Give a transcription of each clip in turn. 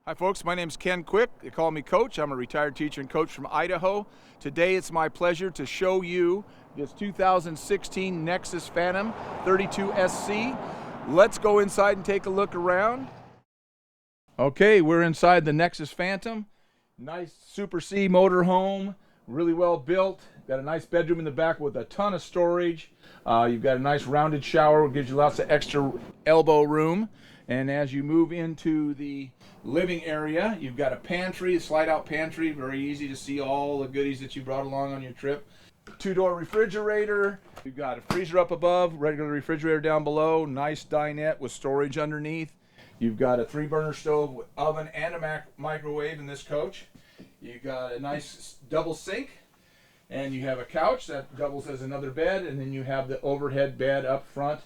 Hi folks, my name is Ken.Quick. They call me Coach. I'm a retired teacher and coach from Idaho. Today it's my pleasure to show you this 2016 Nexus Phantom 32SC. Let's go inside and take a look around. Okay, we're inside the Nexus Phantom. Nice Super C motorhome, really well built. Got a nice bedroom in the back with a ton of storage. You've got a nice rounded shower, which gives you lots of extra elbow room. And as you move into the living area, you've got a pantry, a slide-out pantry, very easy to see all the goodies that you brought along on your trip. Two-door refrigerator. You've got a freezer up above, regular refrigerator down below, nice dinette with storage underneath. You've got a 3-burner stove with oven and a microwave in this coach. You've got a nice double sink, and you have a couch that doubles as another bed, and then you have the overhead bed up front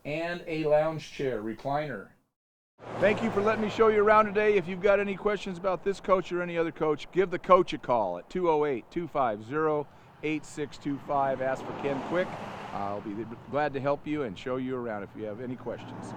and a lounge chair, recliner. Thank you for letting me show you around today. If you've got any questions about this coach or any other coach, give the coach a call at 208-250-8625. Ask for Ken.Quick. I'll be glad to help you and show you around if you have any questions.